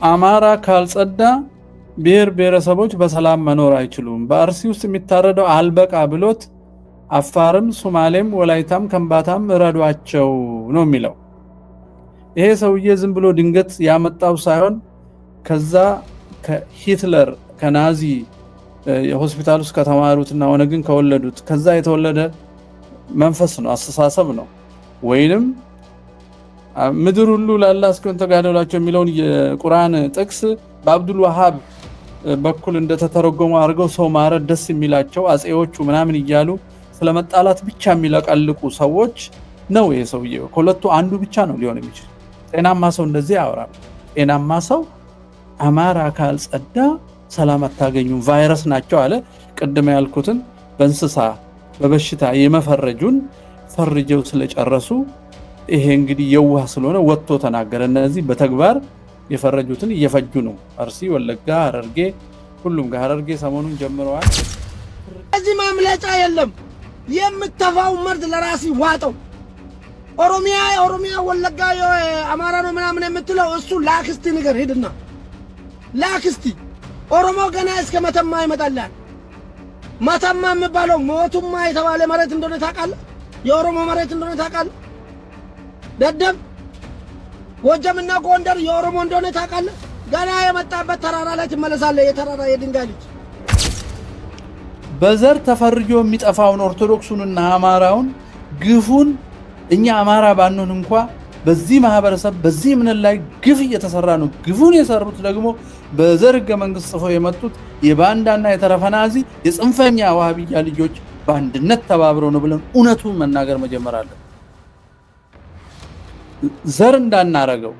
አማራ ካልጸዳ ብሔር ብሔረሰቦች በሰላም መኖር አይችሉም። በአርሲ ውስጥ የሚታረደው አልበቃ ብሎት አፋርም ሶማሌም ወላይታም ከምባታም እረዷቸው ነው የሚለው። ይሄ ሰውዬ ዝም ብሎ ድንገት ያመጣው ሳይሆን ከዛ ከሂትለር ከናዚ ሆስፒታል ውስጥ ከተማሩትና ኦነግን ከወለዱት ከዛ የተወለደ መንፈስ ነው፣ አስተሳሰብ ነው። ወይንም ምድር ሁሉ ለአላህ እስኪሆን ተጋደሏቸው የሚለውን የቁርአን ጥቅስ በአብዱል ወሃብ በኩል እንደተተረጎመ አድርገው ሰው ማረድ ደስ የሚላቸው አጼዎቹ ምናምን እያሉ ስለመጣላት ብቻ የሚለቀልቁ ሰዎች ነው። ይሄ ሰውዬ ከሁለቱ አንዱ ብቻ ነው ሊሆን የሚችል። ጤናማ ሰው እንደዚህ ያወራል። ጤናማ ሰው አማራ ካልጸዳ ሰላም አታገኙም፣ ቫይረስ ናቸው አለ። ቅድም ያልኩትን በእንስሳ በበሽታ የመፈረጁን ፈርጀው ስለጨረሱ ይሄ እንግዲህ የዋህ ስለሆነ ወጥቶ ተናገረ። እነዚህ በተግባር የፈረጁትን እየፈጁ ነው። አርሲ፣ ወለጋ፣ ሐረርጌ ሁሉም ጋር ሐረርጌ ሰሞኑን ጀምረዋል። እዚህ ማምለጫ የለም። የምትተፋው መርዝ ለራሲ ዋጠው። ኦሮሚያ ወለጋ አማራ ነው ምናምን የምትለው እሱ ላክስቲ ነገር ሄድና ላክስቲ ኦሮሞ ገና እስከ መተማ ይመጣላል። መተማ የሚባለው ሞቱማ የተባለ መሬት እንደሆነ ታውቃለህ? የኦሮሞ መሬት እንደሆነ ታውቃለህ? ደደብ ጎጃምና ጎንደር የኦሮሞ እንደሆነ ታውቃለህ? ገና የመጣበት ተራራ ላይ ትመለሳለህ። የተራራ የድንጋይ ልጅ በዘር ተፈርጆ የሚጠፋውን ኦርቶዶክሱንና አማራውን ግፉን እኛ አማራ ባንሆን እንኳን በዚህ ማህበረሰብ በዚህ ምን ላይ ግፍ እየተሰራ ነው። ግፉን የሰሩት ደግሞ በዘር ህገ መንግስት ጽፈው የመጡት የባንዳና የተረፈናዚ የጽንፈኛ ዋሃብያ ልጆች በአንድነት ተባብረው ነው ብለን እውነቱን መናገር መጀመር አለን። ዘር እንዳናረገው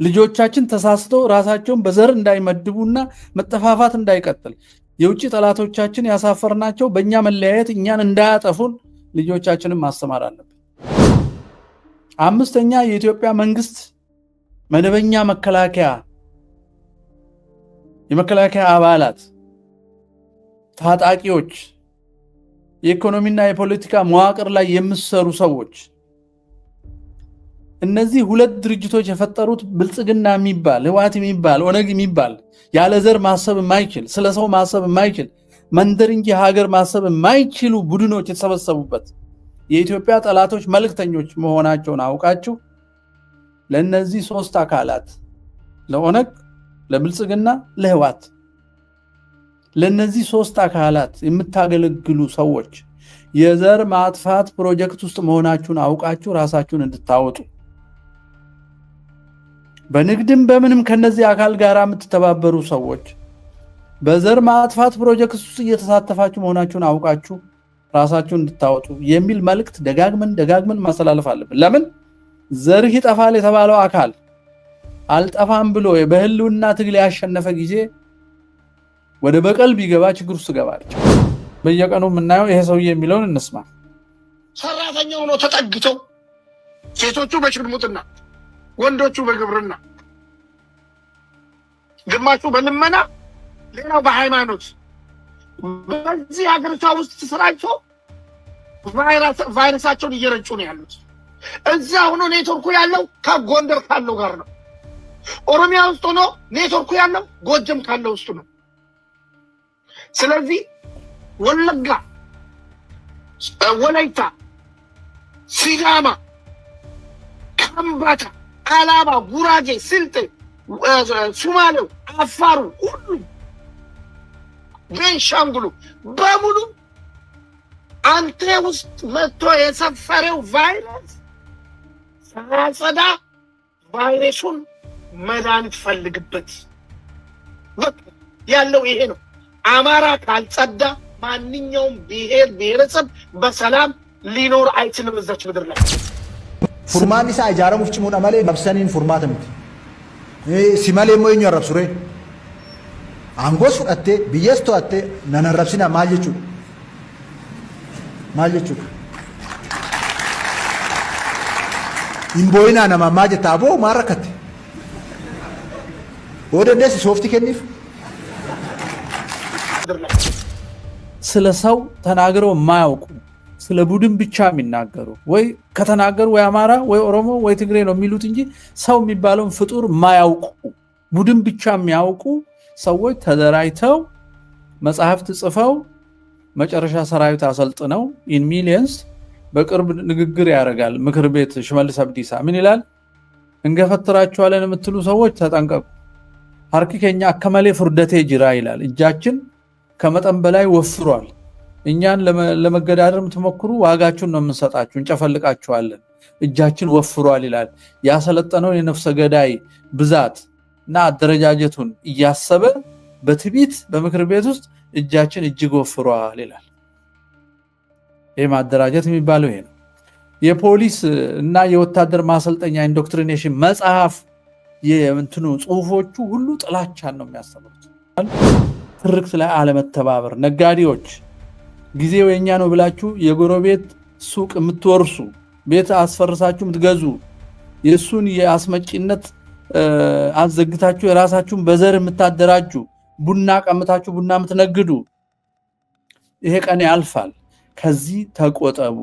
ልጆቻችን ተሳስተው ራሳቸውን በዘር እንዳይመድቡና መጠፋፋት እንዳይቀጥል የውጭ ጠላቶቻችን ያሳፈርናቸው በእኛ መለያየት እኛን እንዳያጠፉን ልጆቻችንን ማስተማር አለብን። አምስተኛ የኢትዮጵያ መንግስት መደበኛ የመከላከያ አባላት፣ ታጣቂዎች፣ የኢኮኖሚና የፖለቲካ መዋቅር ላይ የሚሰሩ ሰዎች እነዚህ ሁለት ድርጅቶች የፈጠሩት ብልጽግና የሚባል ህወሓት የሚባል ኦነግ የሚባል ያለ ዘር ማሰብ የማይችል ስለ ሰው ማሰብ የማይችል መንደር እንጂ ሀገር ማሰብ የማይችሉ ቡድኖች የተሰበሰቡበት የኢትዮጵያ ጠላቶች መልእክተኞች መሆናቸውን አውቃችሁ ለነዚህ ሶስት አካላት ለኦነግ፣ ለብልጽግና፣ ለህወሓት ለነዚህ ሶስት አካላት የምታገለግሉ ሰዎች የዘር ማጥፋት ፕሮጀክት ውስጥ መሆናችሁን አውቃችሁ ራሳችሁን እንድታወጡ በንግድም በምንም ከነዚህ አካል ጋር የምትተባበሩ ሰዎች በዘር ማጥፋት ፕሮጀክት ውስጥ እየተሳተፋችሁ መሆናችሁን አውቃችሁ ራሳችሁን እንድታወጡ የሚል መልእክት ደጋግመን ማስተላለፍ አለብን። ለምን ዘርህ ይጠፋል የተባለው አካል አልጠፋም ብሎ በህልውና ትግል ያሸነፈ ጊዜ ወደ በቀል ቢገባ ችግር ውስጥ ገባል። በየቀኑ የምናየው ይሄ ሰውዬ የሚለውን እንስማ። ሰራተኛው ነው ተጠግተው ሴቶቹ በሽርሙጥና ወንዶቹ በግብርና ግማሹ በልመና ሌላው በሃይማኖት በዚህ ሀገሪቷ ውስጥ ስራቸው ቫይረሳቸውን እየረጩ ነው ያሉት። እዛ ሆኖ ኔትወርኩ ያለው ከጎንደር ካለው ጋር ነው። ኦሮሚያ ውስጥ ሆኖ ኔትወርኩ ያለው ጎጀም ካለው ውስጥ ነው። ስለዚህ ወለጋ፣ ወላይታ፣ ሲዳማ፣ ከምባታ፣ አላባ፣ ጉራጌ፣ ስልጤ፣ ሱማሌው፣ አፋሩ ሁሉ ቤንሻንጉሉ በሙሉ አንተ ውስጥ መጥቶ የሰፈረው ቫይረስ ሳያጸዳ ቫይረሱን መድኃኒት ፈልግበት ያለው ይሄ ነው። አማራ ካልጸዳ ማንኛውም ብሔር ብሔረሰብ በሰላም ሊኖር አይችልም እዛች ምድር ላይ። ፉርማኒሳ አጃረሙፍ ጭሙና ማለ መብሰኒን ፉርማተምት ሲማሌ ሞኝ ያረብሱሬ አንጎስ ፈቴ ቢየስቶ አቴ ነነረብሲና ማልየቹ ኢምቦይና ነማማጀ ታቦ ማረከት ወደ ደስ ሶፍት ከኒፍ ስለ ሰው ተናግረው የማያውቁ ስለ ቡድን ብቻ የሚናገሩ ወይ ከተናገሩ ወይ አማራ ወይ ኦሮሞ ወይ ትግሬ ነው የሚሉት እንጂ ሰው የሚባለውን ፍጡር የማያውቁ ቡድን ብቻ የሚያውቁ ሰዎች ተደራጅተው መጽሐፍት ጽፈው መጨረሻ ሰራዊት አሰልጥነው ኢን ሚሊየንስ በቅርብ ንግግር ያደርጋል ምክር ቤት ሽመልስ አብዲሳ ምን ይላል? እንገፈትራቸዋለን የምትሉ ሰዎች ተጠንቀቁ፣ ሀርኪ ከኛ አከመሌ ፍርደቴ ጅራ ይላል። እጃችን ከመጠን በላይ ወፍሯል። እኛን ለመገዳደር የምትሞክሩ ዋጋችሁን ነው የምንሰጣችሁ፣ እንጨፈልቃችኋለን፣ እጃችን ወፍሯል ይላል። ያሰለጠነው የነፍሰ ገዳይ ብዛት እና አደረጃጀቱን እያሰበ በትቢት በምክር ቤት ውስጥ እጃችን እጅግ ወፍሯል ይላል። ይህ ማደራጀት የሚባለው ይሄ ነው። የፖሊስ እና የወታደር ማሰልጠኛ ኢንዶክትሪኔሽን መጽሐፍ የእንትኑ ጽሁፎቹ ሁሉ ጥላቻን ነው የሚያስተምሩት። ትርክት ላይ አለመተባበር፣ ነጋዴዎች ጊዜው የኛ ነው ብላችሁ የጎረቤት ሱቅ የምትወርሱ፣ ቤት አስፈርሳችሁ የምትገዙ፣ የሱን የአስመጪነት አዘግታችሁ የራሳችሁን በዘር የምታደራጁ፣ ቡና ቀምታችሁ ቡና የምትነግዱ፣ ይሄ ቀን ያልፋል። ከዚህ ተቆጠቡ።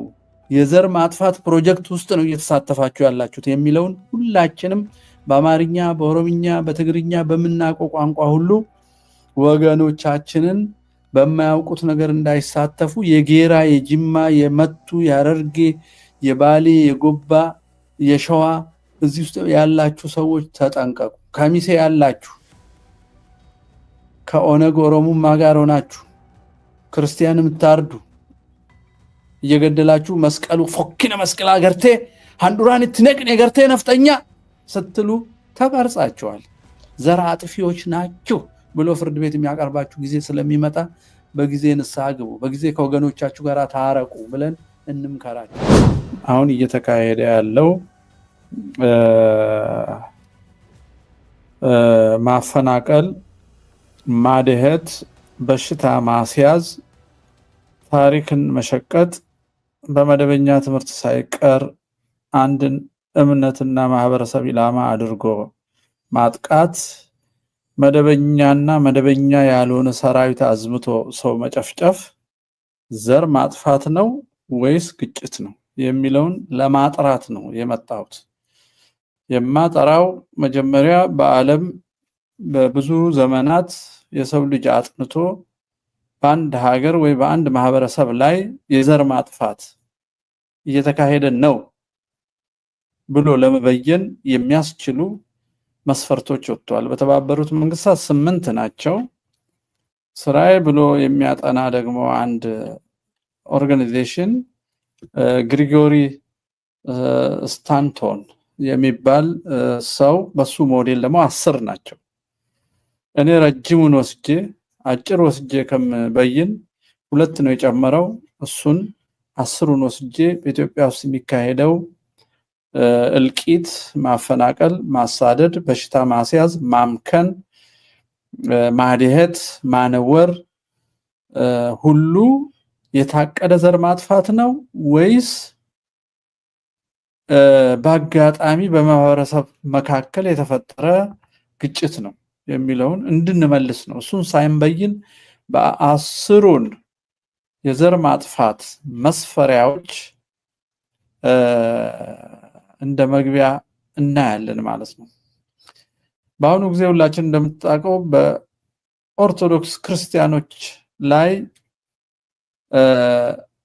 የዘር ማጥፋት ፕሮጀክት ውስጥ ነው እየተሳተፋችሁ ያላችሁት የሚለውን ሁላችንም በአማርኛ፣ በኦሮምኛ፣ በትግርኛ በምናውቀው ቋንቋ ሁሉ ወገኖቻችንን በማያውቁት ነገር እንዳይሳተፉ የጌራ፣ የጅማ፣ የመቱ፣ የሐረርጌ፣ የባሌ፣ የጎባ፣ የሸዋ እዚህ ውስጥ ያላችሁ ሰዎች ተጠንቀቁ። ከሚሴ ያላችሁ ከኦነግ ኦሮሙማ ጋር ሆናችሁ ክርስቲያን የምታርዱ እየገደላችሁ መስቀሉ ፎኪነ መስቀላ ገርቴ አንዱራን ትነቅኔ ገርቴ ነፍጠኛ ስትሉ ተቀርጻችኋል። ዘር አጥፊዎች ናችሁ ብሎ ፍርድ ቤት የሚያቀርባችሁ ጊዜ ስለሚመጣ በጊዜ ንስሐ ግቡ፣ በጊዜ ከወገኖቻችሁ ጋር ታረቁ ብለን እንምከራችሁ። አሁን እየተካሄደ ያለው ማፈናቀል፣ ማድሄት፣ በሽታ ማስያዝ፣ ታሪክን መሸቀጥ፣ በመደበኛ ትምህርት ሳይቀር አንድን እምነትና ማህበረሰብ ኢላማ አድርጎ ማጥቃት፣ መደበኛና መደበኛ ያልሆነ ሰራዊት አዝምቶ ሰው መጨፍጨፍ ዘር ማጥፋት ነው ወይስ ግጭት ነው የሚለውን ለማጥራት ነው የመጣሁት። የማጠራው መጀመሪያ በዓለም በብዙ ዘመናት የሰው ልጅ አጥንቶ በአንድ ሀገር ወይ በአንድ ማህበረሰብ ላይ የዘር ማጥፋት እየተካሄደ ነው ብሎ ለመበየን የሚያስችሉ መስፈርቶች ወጥተዋል። በተባበሩት መንግስታት 8 ናቸው። ስራዬ ብሎ የሚያጠና ደግሞ አንድ ኦርጋናይዜሽን ግሪጎሪ ስታንቶን የሚባል ሰው በሱ ሞዴል ደግሞ 10 ናቸው። እኔ ረጅሙን ወስጄ አጭር ወስጄ ከምበይን 2 ነው የጨመረው። እሱን 10ን ወስጄ በኢትዮጵያ ውስጥ የሚካሄደው እልቂት፣ ማፈናቀል፣ ማሳደድ፣ በሽታ ማስያዝ፣ ማምከን፣ ማድሄት፣ ማነወር ሁሉ የታቀደ ዘር ማጥፋት ነው ወይስ በአጋጣሚ በማህበረሰብ መካከል የተፈጠረ ግጭት ነው የሚለውን እንድንመልስ ነው። እሱን ሳይንበይን በ10ሩን የዘር ማጥፋት መስፈሪያዎች እንደ መግቢያ እናያለን ማለት ነው። በአሁኑ ጊዜ ሁላችን እንደምታውቀው በኦርቶዶክስ ክርስቲያኖች ላይ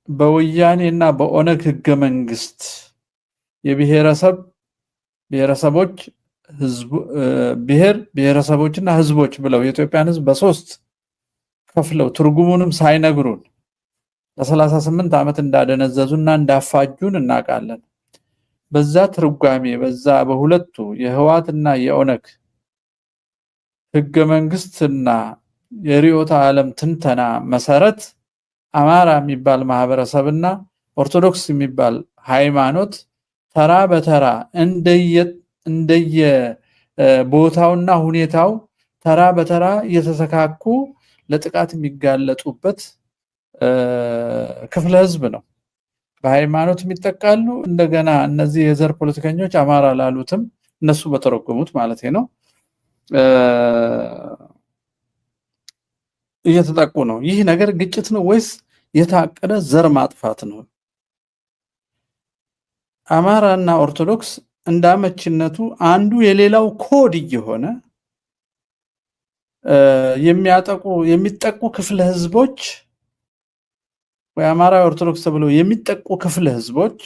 በወያኔ እና በኦነግ ህገ መንግስት ብሔረሰቦች ብሔረሰቦችና ህዝቦች ብለው የኢትዮጵያን ህዝብ በ3 ከፍለው ትርጉሙንም ሳይነግሩን ለ38 ዓመት እንዳደነዘዙና እንዳፋጁን እናውቃለን። በዛ ትርጓሜ በዛ በሁለቱ የህዋትና የኦነግ ህገ መንግስትና የሪዮታ ዓለም ትንተና መሰረት አማራ የሚባል ማህበረሰብና ኦርቶዶክስ የሚባል ሃይማኖት ተራ በተራ እንደየ ቦታውና ሁኔታው ተራ በተራ እየተሰካኩ ለጥቃት የሚጋለጡበት ክፍለ ህዝብ ነው። በሃይማኖት የሚጠቃሉ። እንደገና እነዚህ የዘር ፖለቲከኞች አማራ ላሉትም እነሱ በተረጎሙት ማለት ነው እየተጠቁ ነው። ይህ ነገር ግጭት ነው ወይስ የታቀደ ዘር ማጥፋት ነው? አማራና ኦርቶዶክስ እንዳመችነቱ አንዱ የሌላው ኮድ እየሆነ የሚጠቁ ክፍለ ህዝቦች ወይ አማራ ኦርቶዶክስ ተብለው የሚጠቁ ክፍለ ህዝቦች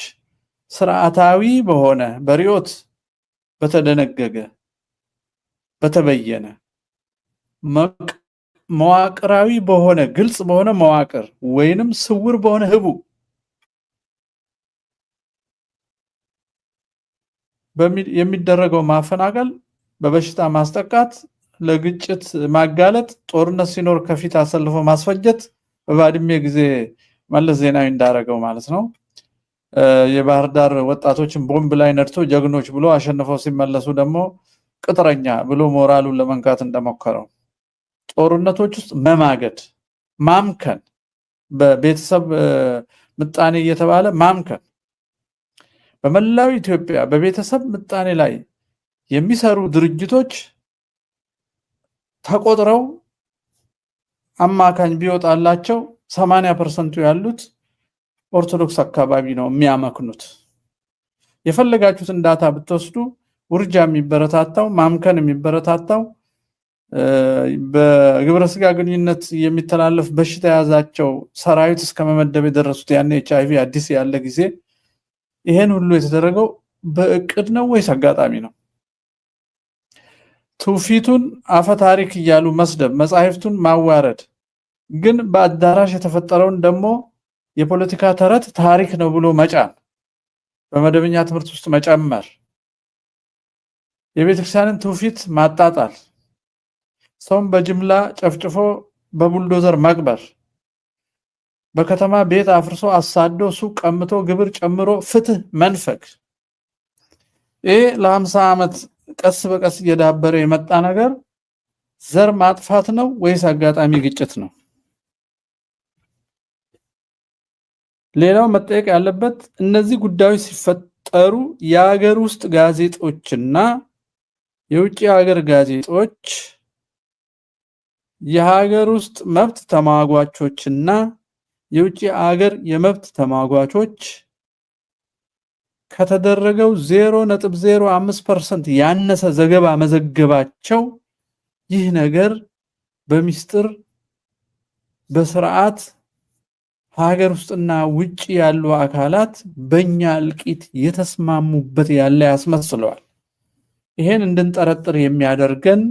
ስርዓታዊ በሆነ በሪዮት በተደነገገ በተበየነ መዋቅራዊ በሆነ ግልጽ በሆነ መዋቅር ወይንም ስውር በሆነ ህቡ የሚደረገው ማፈናቀል፣ በበሽታ ማስጠቃት፣ ለግጭት ማጋለጥ፣ ጦርነት ሲኖር ከፊት አሰልፎ ማስፈጀት በባድሜ ጊዜ መለስ ዜናዊ እንዳረገው ማለት ነው። የባህር ዳር ወጣቶችን ቦምብ ላይ ነድቶ ጀግኖች ብሎ አሸንፈው ሲመለሱ ደግሞ ቅጥረኛ ብሎ ሞራሉን ለመንካት እንደሞከረው ጦርነቶች ውስጥ መማገድ፣ ማምከን፣ በቤተሰብ ምጣኔ እየተባለ ማምከን በመላው ኢትዮጵያ በቤተሰብ ምጣኔ ላይ የሚሰሩ ድርጅቶች ተቆጥረው አማካኝ ቢወጣላቸው 80% ያሉት ኦርቶዶክስ አካባቢ ነው የሚያመክኑት። የፈለጋችሁትን ዳታ ብትወስዱ ውርጃ የሚበረታታው ማምከን የሚበረታታው በግብረ ስጋ ግንኙነት የሚተላለፍ በሽታ የያዛቸው ሰራዊት እስከ መመደብ የደረሱት ያን ኤችአይቪ አዲስ ያለ ጊዜ ይሄን ሁሉ የተደረገው በእቅድ ነው ወይስ አጋጣሚ ነው? ትውፊቱን አፈ ታሪክ እያሉ መስደብ፣ መጻሕፍቱን ማዋረድ፣ ግን በአዳራሽ የተፈጠረውን ደግሞ የፖለቲካ ተረት ታሪክ ነው ብሎ መጫን፣ በመደበኛ ትምህርት ውስጥ መጨመር፣ የቤተክርስቲያንን ትውፊት ማጣጣል፣ ሰውን በጅምላ ጨፍጭፎ በቡልዶዘር መቅበር፣ በከተማ ቤት አፍርሶ አሳዶ ሱቅ ቀምቶ ግብር ጨምሮ ፍትህ መንፈግ፣ ይህ ለ50 ዓመት ቀስ በቀስ እየዳበረ የመጣ ነገር ዘር ማጥፋት ነው ወይስ አጋጣሚ ግጭት ነው? ሌላው መጠየቅ ያለበት እነዚህ ጉዳዮች ሲፈጠሩ የሀገር ውስጥ ጋዜጦችና የውጭ ሀገር ጋዜጦች የሀገር ውስጥ መብት ተሟጋቾችና የውጭ ሀገር የመብት ተሟጋቾች ከተደረገው 0.05% ያነሰ ዘገባ መዘገባቸው ይህ ነገር በሚስጥር በስርዓት ሀገር ውስጥና ውጭ ያሉ አካላት በእኛ እልቂት የተስማሙበት ያለ ያስመስለዋል። ይሄን እንድንጠረጥር የሚያደርገን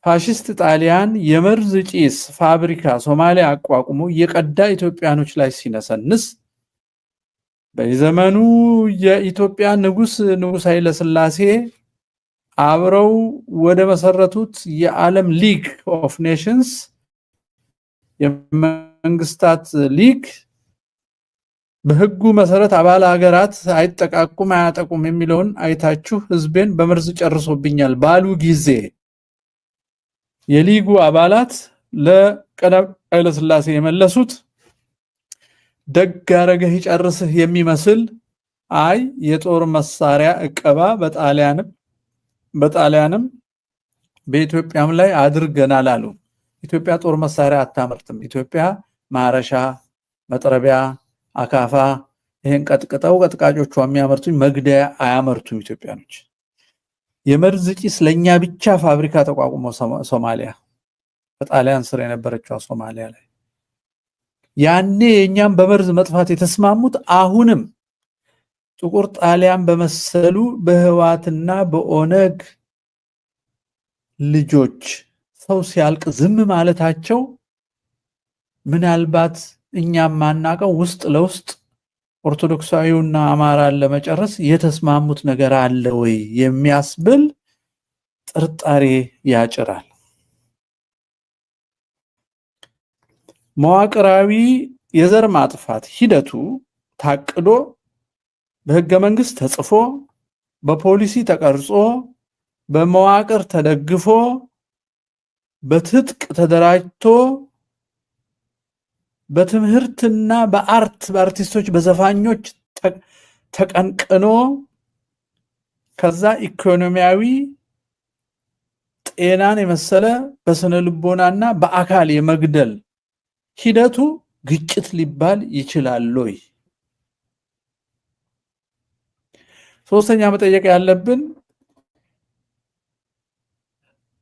ፋሽስት ጣሊያን የመርዝ ጭስ ፋብሪካ ሶማሊያ አቋቁሞ የቀዳ ኢትዮጵያኖች ላይ ሲነሰንስ በዘመኑ የኢትዮጵያ ንጉስ ኃይለ ሥላሴ አብረው ወደ መሰረቱት የዓለም ሊግ ኦፍ ኔሽንስ የመንግስታት ሊግ በህጉ መሰረት አባል ሀገራት አይጠቃቁም አያጠቁም የሚለውን አይታችሁ ህዝቤን በመርዝ ጨርሶብኛል ባሉ ጊዜ የሊጉ አባላት ለቀዳማዊ ኃይለ ሥላሴ የመለሱት ደግ አረገህ ይጨርስህ የሚመስል አይ የጦር መሳሪያ እቀባ በጣሊያንም በኢትዮጵያም ላይ አድርገናል አሉ። ኢትዮጵያ ጦር መሳሪያ አታመርትም። ኢትዮጵያ ማረሻ፣ መጥረቢያ፣ አካፋ ይሄን ቀጥቅጠው ቀጥቃጮቹ የሚያመርቱኝ መግደያ አያመርቱም ኢትዮጵያኖች። የመርዝ ጭስ ለኛ ብቻ ፋብሪካ ተቋቁሞ ሶማሊያ በጣሊያን ስር የነበረችው ሶማሊያ ላይ ያኔ የኛም በመርዝ መጥፋት የተስማሙት አሁንም ጥቁር ጣሊያን በመሰሉ በህዋትና በኦነግ ልጆች ሰው ሲያልቅ ዝም ማለታቸው ምናልባት እኛም ማናቀው ውስጥ ለውስጥ ኦርቶዶክሳዊውና አማራን ለመጨረስ የተስማሙት ነገር አለ ወይ የሚያስብል ጥርጣሬ ያጭራል። መዋቅራዊ የዘር ማጥፋት ሂደቱ ታቅዶ በህገ መንግስት ተጽፎ በፖሊሲ ተቀርጾ በመዋቅር ተደግፎ በትጥቅ ተደራጅቶ በትምህርትና በአርቲስቶች በዘፋኞች ተቀንቅኖ ከዛ ኢኮኖሚያዊ ጤናን የመሰለ በስነ ልቦናና በአካል የመግደል ሂደቱ ግጭት ሊባል ይችላል ወይ? ሶስተኛ መጠየቅ ያለብን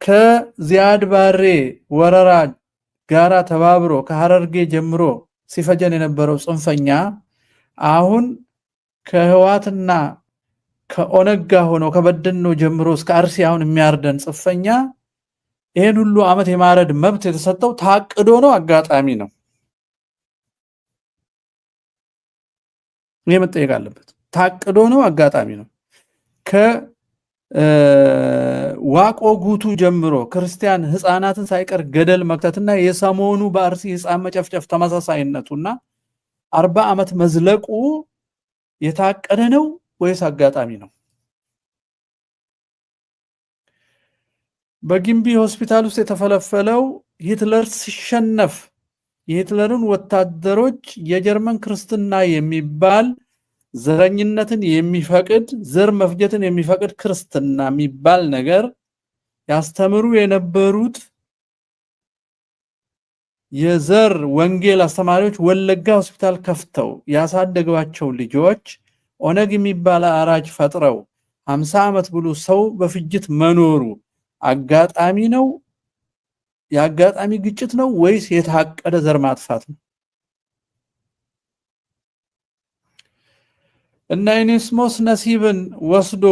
ከዚያድ ባሬ ወረራ ጋራ ተባብሮ ከሐረርጌ ጀምሮ ሲፈጀን የነበረው ጽንፈኛ አሁን ከህዋትና ከኦነጋ ሆኖ ከበደኖ ጀምሮ እስከ አርሲ አሁን የሚያርደን ጽንፈኛ ይሄን ሁሉ አመት የማረድ መብት የተሰጠው ታቅዶ ነው አጋጣሚ ነው? ይሄ መጠየቅ አለበት። ታቅዶ ነው አጋጣሚ ነው? ከዋቆ ጉቱ ጀምሮ ክርስቲያን ህፃናትን ሳይቀር ገደል መክተትና የሰሞኑ በአርሲ ህፃን መጨፍጨፍ ተመሳሳይነቱና 40 ዓመት መዝለቁ የታቀደ ነው ወይስ አጋጣሚ ነው? በጊምቢ ሆስፒታል ውስጥ የተፈለፈለው ሂትለር ሲሸነፍ የሂትለርን ወታደሮች የጀርመን ክርስትና የሚባል ዘረኝነትን የሚፈቅድ ዘር መፍጀትን የሚፈቅድ ክርስትና የሚባል ነገር ያስተምሩ የነበሩት የዘር ወንጌል አስተማሪዎች ወለጋ ሆስፒታል ከፍተው ያሳደጓቸው ልጆች ኦነግ የሚባል አራጅ ፈጥረው 50 ዓመት ብሎ ሰው በፍጅት መኖሩ አጋጣሚ ነው? የአጋጣሚ ግጭት ነው ወይስ የታቀደ ዘር ማጥፋት ነው? እና ኢኔስሞስ ነሲብን ወስዶ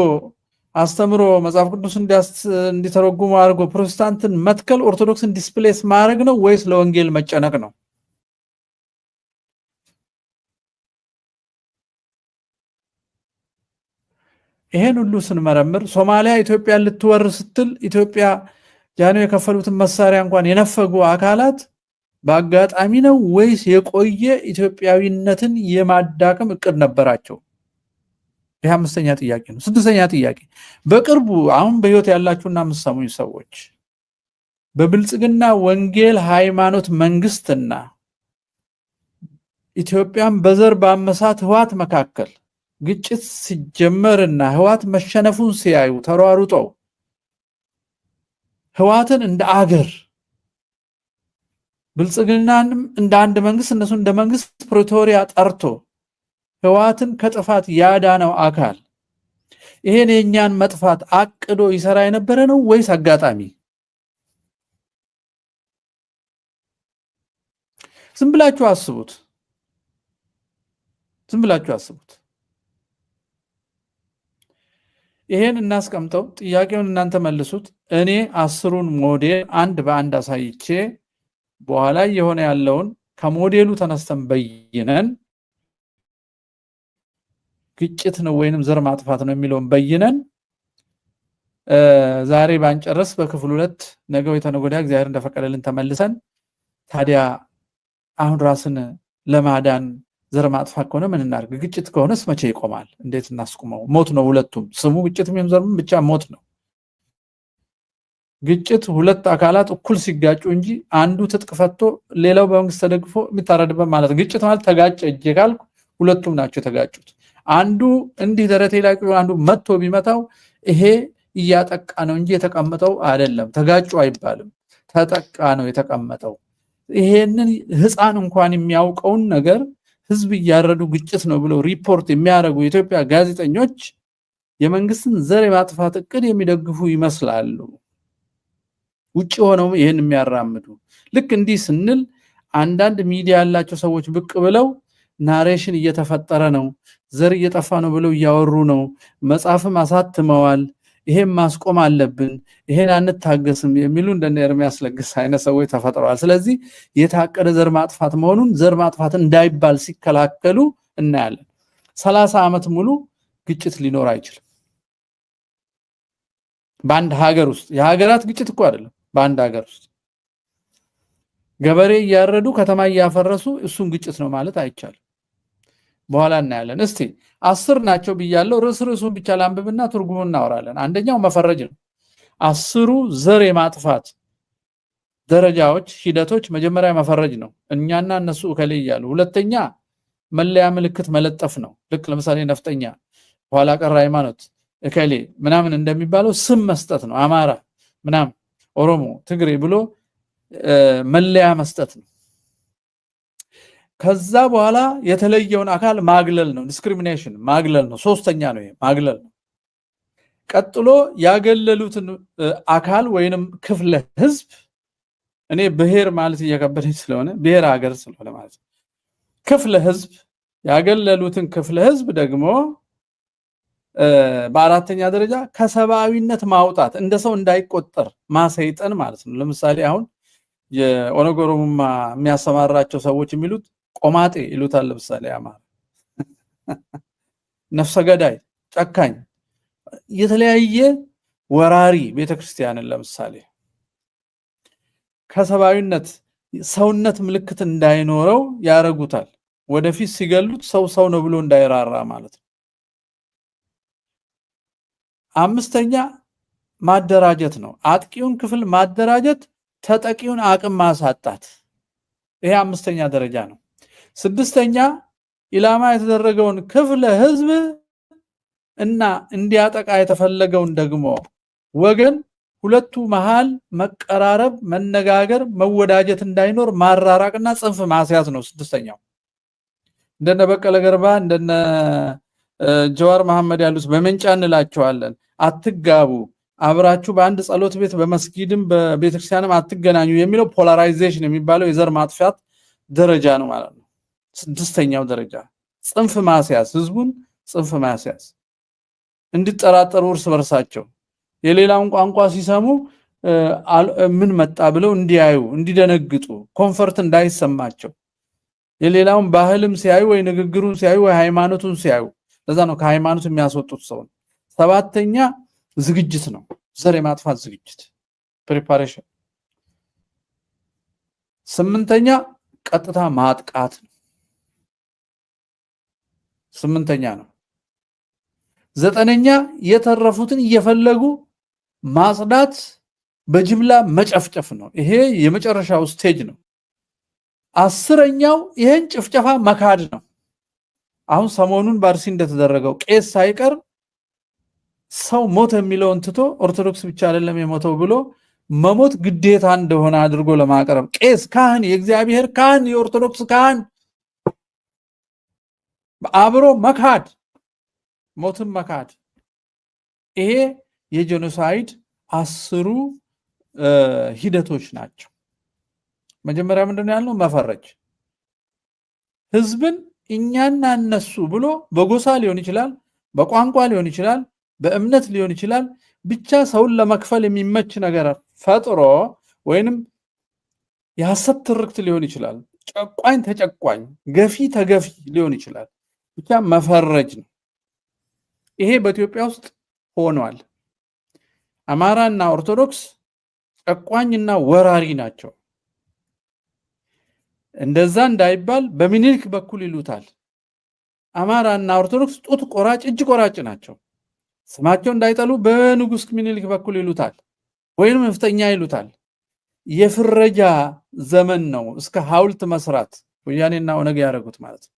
አስተምሮ መጽሐፍ ቅዱስ እንዲተረጉሙ አድርጎ ፕሮቴስታንትን መትከል ኦርቶዶክስን ዲስፕሌስ ማድረግ ነው ወይስ ለወንጌል መጨነቅ ነው? ይሄን ሁሉ ስንመረምር ሶማሊያ ኢትዮጵያ ልትወር ስትል ኢትዮጵያ ጃኖ የከፈሉትን መሳሪያ እንኳን የነፈጉ አካላት በአጋጣሚ ነው ወይስ የቆየ ኢትዮጵያዊነትን የማዳከም እቅድ ነበራቸው? ይሄ አምስተኛ ጥያቄ ነው። ስድስተኛ ጥያቄ በቅርቡ አሁን በህይወት ያላችሁና የምትሰሙኝ ሰዎች በብልጽግና ወንጌል ሃይማኖት መንግስትና ኢትዮጵያን በዘር በአመሳት ህዋት መካከል ግጭት ሲጀመርና ህዋት መሸነፉን ሲያዩ ተሯሩጠው ህዋትን እንደ አገር ብልጽግናንም እንደ አንድ መንግስት እነሱ እንደ መንግስት ፕሪቶሪያ ጠርቶ ህዋትን ከጥፋት ያዳነው አካል ይሄን የኛን መጥፋት አቅዶ ይሰራ የነበረ ነው ወይስ አጋጣሚ? ዝም ብላችሁ አስቡት። ይሄን እናስቀምጠው፣ ጥያቄውን እናንተ መልሱት። እኔ 10ሩን ሞዴል አንድ በአንድ አሳይቼ በኋላ የሆነ ያለውን ከሞዴሉ ተነስተን በይነን ግጭት ነው ወይንም ዘር ማጥፋት ነው የሚለውን በይነን ዛሬ ባንጨርስ በክፍል 2 ነገው የተነጎዳ እግዚአብሔር እንደፈቀደልን ተመልሰን ታዲያ አሁን ራስን ለማዳን ዘር ማጥፋት ከሆነ ምን እናርግ? ግጭት ከሆነስ መቼ ይቆማል? እንዴት እናስቆመው? ሞት ነው ሁለቱም። ስሙ ግጭት ምን ዘርም ብቻ ሞት ነው። ግጭት ሁለት አካላት እኩል ሲጋጩ እንጂ አንዱ ትጥቅ ፈቶ ሌላው በመንግስት ተደግፎ የሚታረድበት ማለት ግጭት ማለት ተጋጨ እጄ ካልኩ ሁለቱም ናቸው የተጋጩት። አንዱ እንዲህ ደረቴ ላይ አንዱ መጥቶ ቢመታው ይሄ እያጠቃ ነው እንጂ የተቀመጠው አይደለም። ተጋጩ አይባልም፣ ተጠቃ ነው የተቀመጠው። ይሄንን ህፃን እንኳን የሚያውቀውን ነገር ህዝብ እያረዱ ግጭት ነው ብለው ሪፖርት የሚያደርጉ የኢትዮጵያ ጋዜጠኞች የመንግስትን ዘር የማጥፋት እቅድ የሚደግፉ ይመስላሉ። ውጪ ሆነው ይሄን የሚያራምዱ ልክ እንዲህ ስንል አንዳንድ ሚዲያ ያላቸው ሰዎች ብቅ ብለው ናሬሽን እየተፈጠረ ነው፣ ዘር እየጠፋ ነው ብለው እያወሩ ነው፣ መጽሐፍም አሳትመዋል፣ ይሄን ማስቆም አለብን፣ ይሄን አንታገስም የሚሉ እንደነ ኤርሚያስ ለገሰ አይነት ሰዎች ተፈጥረዋል። ስለዚህ የታቀደ ዘር ማጥፋት መሆኑን ዘር ማጥፋት እንዳይባል ሲከላከሉ እናያለን። 30 ዓመት ሙሉ ግጭት ሊኖር አይችልም በአንድ ሀገር ውስጥ። የሀገራት ግጭት እኮ አይደለም፣ በአንድ ሀገር ውስጥ ገበሬ እያረዱ ከተማ እያፈረሱ እሱን ግጭት ነው ማለት አይቻልም። በኋላ እናያለን። እስቲ 10 ናቸው ብያለሁ። ርዕሱን ብቻ ላንብብና ትርጉሙን እናወራለን። አንደኛው መፈረጅ ነው። 10ሩ ዘር የማጥፋት ደረጃዎች ሂደቶች መጀመሪያ መፈረጅ ነው፣ እኛና እነሱ እከሌ እያሉ። ሁለተኛ መለያ ምልክት መለጠፍ ነው። ልክ ለምሳሌ ነፍጠኛ፣ ኋላ ቀር ሃይማኖት፣ እከሌ ምናምን እንደሚባለው ስም መስጠት ነው። አማራ ምናምን፣ ኦሮሞ፣ ትግሬ ብሎ መለያ መስጠት ነው። ከዛ በኋላ የተለየውን አካል ማግለል ነው። ዲስክሪሚኔሽን ማግለል ነው። ሶስተኛ ነው ይሄ ማግለል ነው። ቀጥሎ ያገለሉትን አካል ወይንም ክፍለ ህዝብ እኔ ብሔር ማለት እየከበደኝ ስለሆነ ብሔር ሀገር ስለሆነ ማለት ክፍለ ህዝብ ያገለሉትን ክፍለ ህዝብ ደግሞ በአራተኛ ደረጃ ከሰባዊነት ማውጣት እንደ ሰው እንዳይቆጠር ማሰይጠን ማለት ነው። ለምሳሌ አሁን የኦነጎሮሙማ የሚያሰማራቸው ሰዎች የሚሉት ቆማጤ ይሉታል። ለምሳሌ አማራ ነፍሰ ገዳይ፣ ጨካኝ፣ የተለያየ ወራሪ ቤተክርስቲያንን ለምሳሌ ከሰባዊነት ሰውነት ምልክት እንዳይኖረው ያረጉታል። ወደፊት ሲገሉት ሰው ነው ብሎ እንዳይራራ ማለት ነው። አምስተኛ ማደራጀት ነው። አጥቂውን ክፍል ማደራጀት፣ ተጠቂውን አቅም ማሳጣት። ይሄ አምስተኛ ደረጃ ነው። ስድስተኛ ኢላማ የተደረገውን ክፍለ ህዝብ እና እንዲያጠቃ የተፈለገውን ደግሞ ወገን ሁለቱ መሃል መቀራረብ፣ መነጋገር፣ መወዳጀት እንዳይኖር ማራራቅና ጽንፍ ማስያዝ ነው። ስድስተኛው እንደነ በቀለ ገርባ እንደነ ጀዋር መሐመድ ያሉት በመንጫ እንላቸዋለን። አትጋቡ፣ አብራችሁ በአንድ ጸሎት ቤት በመስጊድም በቤተክርስቲያንም አትገናኙ የሚለው ፖላራይዜሽን የሚባለው የዘር ማጥፋት ደረጃ ነው ማለት ነው። ስድስተኛው ደረጃ ጽንፍ ማስያዝ፣ ህዝቡን ጽንፍ ማስያዝ፣ እንዲጠራጠሩ እርስ በርሳቸው የሌላውን ቋንቋ ሲሰሙ ምን መጣ ብለው እንዲያዩ፣ እንዲደነግጡ፣ ኮንፈርት እንዳይሰማቸው የሌላውን ባህልም ሲያዩ ወይ ንግግሩን ሲያዩ ወይ ሃይማኖቱን ሲያዩ ለዛ ነው ከሃይማኖት የሚያስወጡት ሰው። ሰባተኛ ዝግጅት ነው። ዘር የማጥፋት ዝግጅት ፕሪፓሬሽን። ስምንተኛ ቀጥታ ማጥቃት ነው። ስምንተኛ ነው። ዘጠነኛ የተረፉትን እየፈለጉ ማጽዳት፣ በጅምላ መጨፍጨፍ ነው። ይሄ የመጨረሻው ስቴጅ ነው። አስረኛው ይሄን ጭፍጨፋ መካድ ነው። አሁን ሰሞኑን በአርሲ እንደተደረገው ቄስ ሳይቀር ሰው ሞት የሚለውን ትቶ ኦርቶዶክስ ብቻ አይደለም የሞተው ብሎ መሞት ግዴታ እንደሆነ አድርጎ ለማቅረብ ቄስ፣ ካህን፣ የእግዚአብሔር ካህን፣ የኦርቶዶክስ ካህን አብሮ መካድ፣ ሞትን መካድ። ይሄ የጄኖሳይድ 10 ሂደቶች ናቸው። መጀመሪያ ምንድነው ያለው? መፈረጅ። ህዝብን እኛና እነሱ ብሎ በጎሳ ሊሆን ይችላል፣ በቋንቋ ሊሆን ይችላል፣ በእምነት ሊሆን ይችላል። ብቻ ሰውን ለመክፈል የሚመች ነገር ፈጥሮ ወይንም የሐሰት ትርክት ሊሆን ይችላል፣ ጨቋኝ ተጨቋኝ፣ ገፊ ተገፊ ሊሆን ይችላል። ብቻ መፈረጅ ነው። ይሄ በኢትዮጵያ ውስጥ ሆኗል። አማራና ኦርቶዶክስ ጨቋኝና ወራሪ ናቸው። እንደዛ እንዳይባል በሚኒልክ በኩል ይሉታል። አማራና ኦርቶዶክስ ጡት ቆራጭ እጅ ቆራጭ ናቸው። ስማቸው እንዳይጠሉ በንጉስ ሚኒልክ በኩል ይሉታል፣ ወይንም መፍተኛ ይሉታል። የፍረጃ ዘመን ነው። እስከ ሐውልት መስራት ወያኔና ኦነግ ያደረጉት ማለት ነው።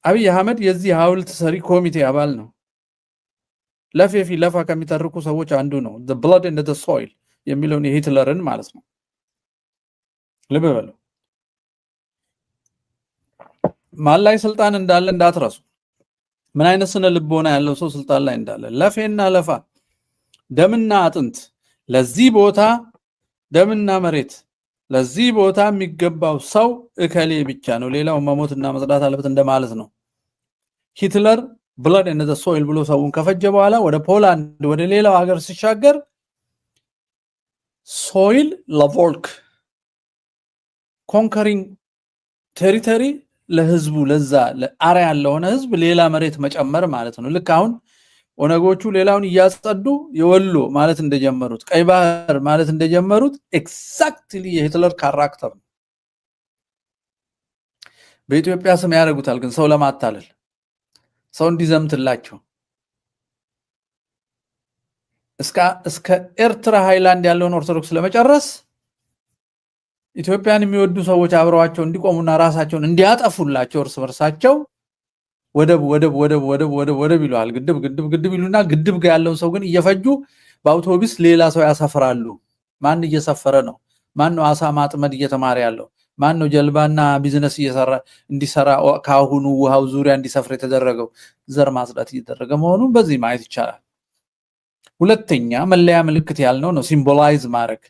አብይ አህመድ የዚህ ሐውልት ሰሪ ኮሚቴ አባል ነው። ለፌፊ ለፋ ከሚተርኩ ሰዎች አንዱ ነው። the blood and the soil የሚለውን የሂትለርን ማለት ነው። ልብ በሉ። ማን ላይ ስልጣን እንዳለ እንዳትረሱ። ምን አይነት ስነ ልቦና ያለው ሰው ስልጣን ላይ እንዳለ። ለፌና ለፋ ደምና አጥንት ለዚህ ቦታ ደምና መሬት ለዚህ ቦታ የሚገባው ሰው እከሌ ብቻ ነው፣ ሌላው መሞትና መጽዳት አለበት እንደማለት ነው። ሂትለር blood and the soil ብሎ ሰውን ከፈጀ በኋላ ወደ ፖላንድ ወደ ሌላው ሀገር ሲሻገር ሶይል ለቮልክ ኮንከሪንግ ቴሪቶሪ ለህዝቡ ለዛ ለአሪያ ያለሆነ ህዝብ ሌላ መሬት መጨመር ማለት ነው። ልክ አሁን ኦነጎቹ ሌላውን እያጸዱ የወሎ ማለት እንደጀመሩት ቀይ ባህር ማለት እንደጀመሩት ኤግዛክትሊ የሂትለር ካራክተር ነው። በኢትዮጵያ ስም ያደርጉታል ግን ሰው ለማታለል ሰው እንዲዘምትላቸው እስከ ኤርትራ ሃይላንድ ያለውን ኦርቶዶክስ ለመጨረስ ኢትዮጵያን የሚወዱ ሰዎች አብረዋቸው እንዲቆሙና ራሳቸውን እንዲያጠፉላቸው እርስ በርሳቸው ወደብ ይሏል። ግድብ ይሉና ግድብ ጋር ያለውን ሰው ግን እየፈጁ በአውቶቡስ ሌላ ሰው ያሰፍራሉ። ማን እየሰፈረ ነው? ማን ነው አሳ ማጥመድ እየተማረ ያለው? ማን ነው ጀልባና ቢዝነስ እንዲሰራ ካሁኑ ውሃው ዙሪያ እንዲሰፍር የተደረገው? ዘር ማጽዳት እየተደረገ መሆኑን በዚህ ማየት ይቻላል። ሁለተኛ መለያ ምልክት ያልነው ነው ሲምቦላይዝ ማድረግ።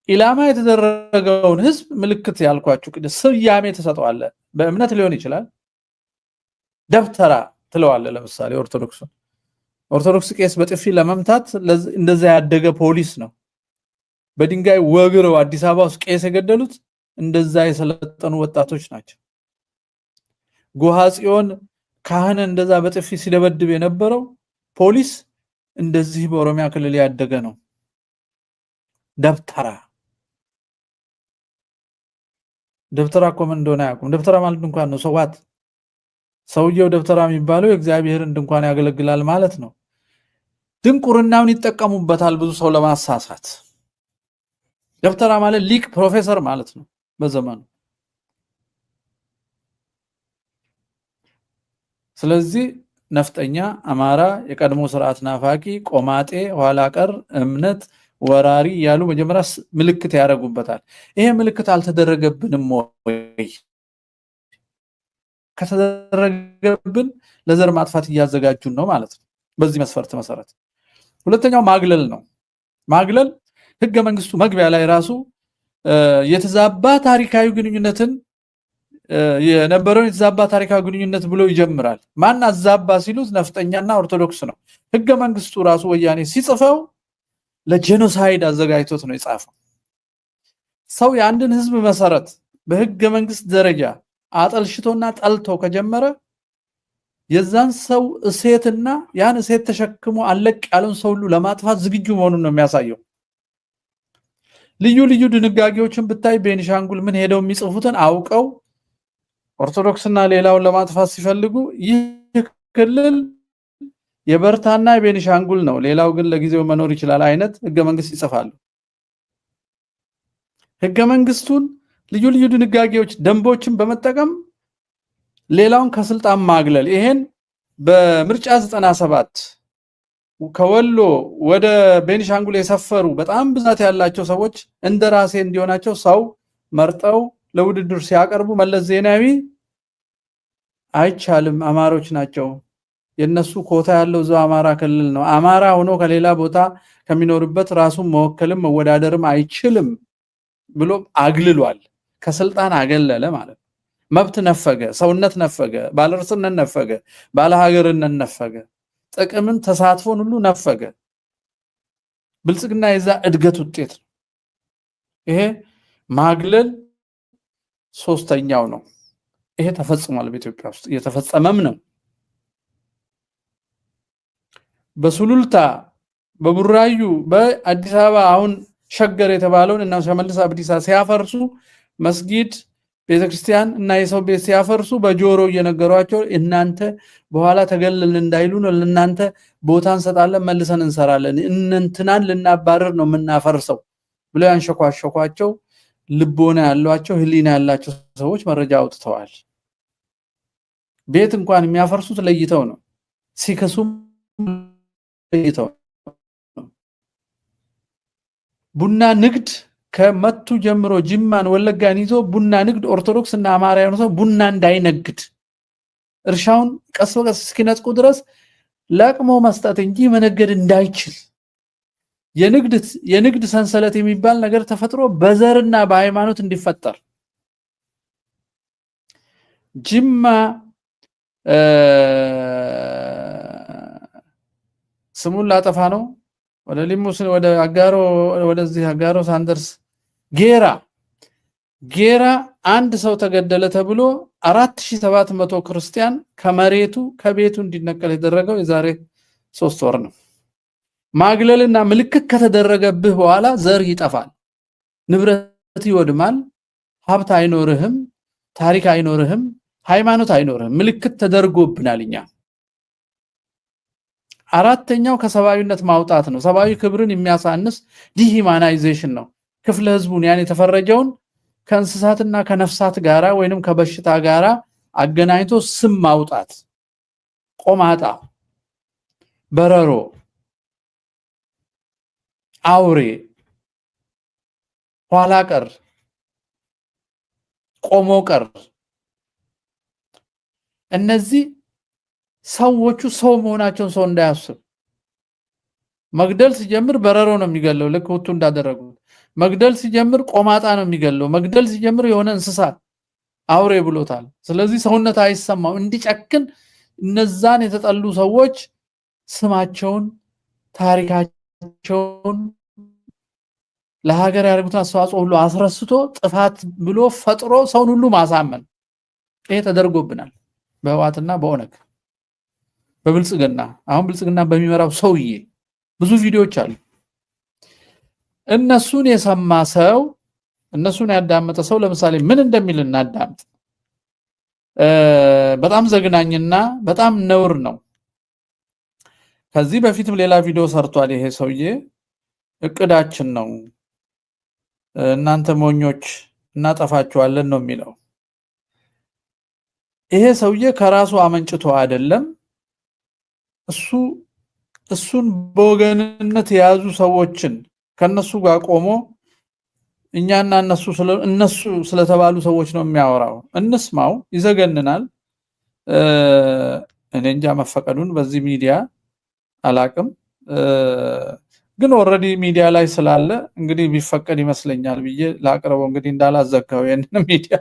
ኢላማ የተደረገውን ህዝብ ምልክት ያልኳችሁ ስያሜ ተሰጠዋለ። በእምነት ሊሆን ይችላል። ደብተራ ትለዋለ። ለምሳሌ ኦርቶዶክስ ቄስ በጥፊ ለመምታት እንደዛ ያደገ ፖሊስ ነው። በድንጋይ ወግረው አዲስ አበባ ውስጥ ቄስ የገደሉት እንደዛ የሰለጠኑ ወጣቶች ናቸው። ጎሃ ጽዮን ካህን እንደዛ በጥፊ ሲደበድብ የነበረው ፖሊስ እንደዚህ በኦሮሚያ ክልል ያደገ ነው። ደብተራ እኮ ምን እንደሆነ አያውቁም። ደብተራ ማለት ድንኳን ነው። ሰዋት ሰውየው ደብተራ የሚባለው የእግዚአብሔርን ድንኳን ያገለግላል ማለት ነው። ድንቁርናውን ይጠቀሙበታል ብዙ ሰው ለማሳሳት። ደብተራ ማለት ሊቅ ፕሮፌሰር ማለት ነው በዘመኑ። ስለዚህ ነፍጠኛ፣ አማራ፣ የቀድሞ ስርዓት ናፋቂ፣ ቆማጤ፣ ኋላ ቀር፣ እምነት ወራሪ ያሉ መጀመሪያ ምልክት ያደርጉበታል። ይሄ ምልክት አልተደረገብንም ወይ? ከተደረገብን ለዘር ማጥፋት እያዘጋጁን ነው ማለት ነው በዚህ መስፈርት መሰረት። ሁለተኛው ማግለል ነው። ማግለል ህገ መንግስቱ መግቢያ ላይ ራሱ የተዛባ ታሪካዊ ግንኙነትን የነበረውን የተዛባ ታሪካዊ ግንኙነት ብሎ ይጀምራል። ማን አዛባ ሲሉት ነፍጠኛና ኦርቶዶክስ ነው። ህገ መንግስቱ ራሱ ወያኔ ሲጽፈው ለጄኖሳይድ አዘጋጅቶት ነው የጻፈው። ሰው የአንድን ህዝብ መሰረት በህገ መንግስት ደረጃ አጠልሽቶና ጠልቶ ከጀመረ የዛን ሰው እሴትና ያን እሴት ተሸክሞ አለቅ ያለውን ሰው ሁሉ ለማጥፋት ዝግጁ መሆኑን ነው የሚያሳየው። ልዩ ልዩ ድንጋጌዎችን ብታይ ቤኒሻንጉል ምን ሄደው የሚጽፉትን አውቀው ኦርቶዶክስና ሌላውን ለማጥፋት ሲፈልጉ ይህ ክልል የበርታና የቤኒሻንጉል ነው፣ ሌላው ግን ለጊዜው መኖር ይችላል አይነት ህገ መንግስት ይጽፋሉ። ህገ መንግስቱን ልዩ ልዩ ድንጋጌዎች፣ ደንቦችን በመጠቀም ሌላውን ከስልጣን ማግለል። ይሄን በምርጫ 97 ከወሎ ወደ ቤኒሻንጉል የሰፈሩ በጣም ብዛት ያላቸው ሰዎች እንደራሴ እንዲሆናቸው ሰው መርጠው ለውድድር ሲያቀርቡ መለስ ዜናዊ አይቻልም አማሮች ናቸው የነሱ ኮታ ያለው ዘው አማራ ክልል ነው፣ አማራ ሆኖ ከሌላ ቦታ ከሚኖርበት ራሱን መወከልም መወዳደርም አይችልም ብሎ አግልሏል። ከስልጣን አገለለ ማለት ነው። መብት ነፈገ፣ ሰውነት ነፈገ፣ ባለርስነት ነፈገ፣ ባለሀገርነት ነፈገ፣ ጥቅምን ተሳትፎን ሁሉ ነፈገ። ብልጽግና የዛ እድገት ውጤት ነው። ይሄ ማግለል ሶስተኛው ነው። ይሄ ተፈጽሟል በኢትዮጵያ ውስጥ እየተፈጸመም ነው። በሱሉልታ፣ በቡራዩ፣ በአዲስ አበባ አሁን ሸገር የተባለውን እና ሸመልስ አብዲሳ ሲያፈርሱ መስጊድ፣ ቤተክርስቲያን እና የሰው ቤት ሲያፈርሱ በጆሮ እየነገሯቸው እናንተ በኋላ ተገለልን እንዳይሉ ነው፣ ለእናንተ ቦታ እንሰጣለን መልሰን እንሰራለን፣ እንንትናን ልናባረር ነው የምናፈርሰው ብለው ያንሸኳሸኳቸው ልቦና ያሏቸው ህሊና ያላቸው ሰዎች መረጃ አውጥተዋል። ቤት እንኳን የሚያፈርሱት ለይተው ነው፣ ሲከሱም ለይተው ነው። ቡና ንግድ ከመቱ ጀምሮ ጅማን ወለጋን ይዞ ቡና ንግድ ኦርቶዶክስ እና አማራ የሆነ ሰው ቡና እንዳይነግድ እርሻውን ቀስ በቀስ እስኪነጥቁ ድረስ ለቅሞ መስጠት እንጂ መነገድ እንዳይችል የንግድ ሰንሰለት የሚባል ነገር ተፈጥሮ በዘርና በሃይማኖት እንዲፈጠር ጅማ ስሙን ላጠፋ ነው ወደ ሊሙስ ወደ አጋሮ ወደዚህ አጋሮ ሳንደርስ ጌራ አንድ ሰው ተገደለ ተብሎ 4700 ክርስቲያን ከመሬቱ ከቤቱ እንዲነቀል የተደረገው የዛሬ 3 ወር ነው። ማግለልና ምልክት ከተደረገብህ በኋላ ዘር ይጠፋል፣ ንብረት ይወድማል፣ ሀብት አይኖርህም፣ ታሪክ አይኖርህም፣ ሃይማኖት አይኖርህም። ምልክት ተደርጎብናልኛ። አራተኛው ከሰባዊነት ማውጣት ነው። ሰባዊ ክብርን የሚያሳንስ ዲሂማናይዜሽን ነው። ክፍለ ህዝቡን ያን የተፈረጀውን ከእንስሳትና ከነፍሳት ጋራ ወይንም ከበሽታ ጋራ አገናኝቶ ስም ማውጣት። ቆማጣ፣ በረሮ፣ አውሬ፣ ኋላ ቀር፣ ቆሞ ቀር እነዚህ ሰዎቹ ሰው መሆናቸውን ሰው እንዳያስብ መግደል ሲጀምር በረሮ ነው የሚገለው ልክ ሁቱ እንዳደረጉት መግደል ሲጀምር ቆማጣ ነው የሚገለው መግደል ሲጀምር የሆነ እንስሳ አውሬ ብሎታል ስለዚህ ሰውነት አይሰማው እንዲጨክን እነዛን የተጠሉ ሰዎች ስማቸውን ታሪካቸውን ለሀገር ያደረጉት አስተዋጽኦ ሁሉ አስረስቶ ጥፋት ብሎ ፈጥሮ ሰውን ሁሉ ማሳመን ይሄ ተደርጎብናል በህዋትና በኦነግ በብልጽግና አሁን ብልጽግና በሚመራው ሰውዬ ብዙ ቪዲዮዎች አሉ እነሱን የሰማ ሰው እነሱን ያዳመጠ ሰው ለምሳሌ ምን እንደሚል እናዳምጥ በጣም ዘግናኝና በጣም ነውር ነው ከዚህ በፊትም ሌላ ቪዲዮ ሰርቷል ይሄ ሰውዬ እቅዳችን ነው እናንተ ሞኞች እናጠፋቸዋለን ነው የሚለው ይሄ ሰውዬ ከራሱ አመንጭቶ አይደለም እሱን በወገንነት የያዙ ሰዎችን ከነሱ ጋር ቆሞ እኛና እነሱ ስለተባሉ ሰዎች ነው የሚያወራው እንስማው ይዘገንናል እኔ እንጃ መፈቀዱን በዚህ ሚዲያ አላቅም ግን ኦሬዲ ሚዲያ ላይ ስላለ እንግዲህ ቢፈቀድ ይመስለኛል ብዬ ላቀርበው እንግዲህ እንዳላዘጋው የነን ሚዲያ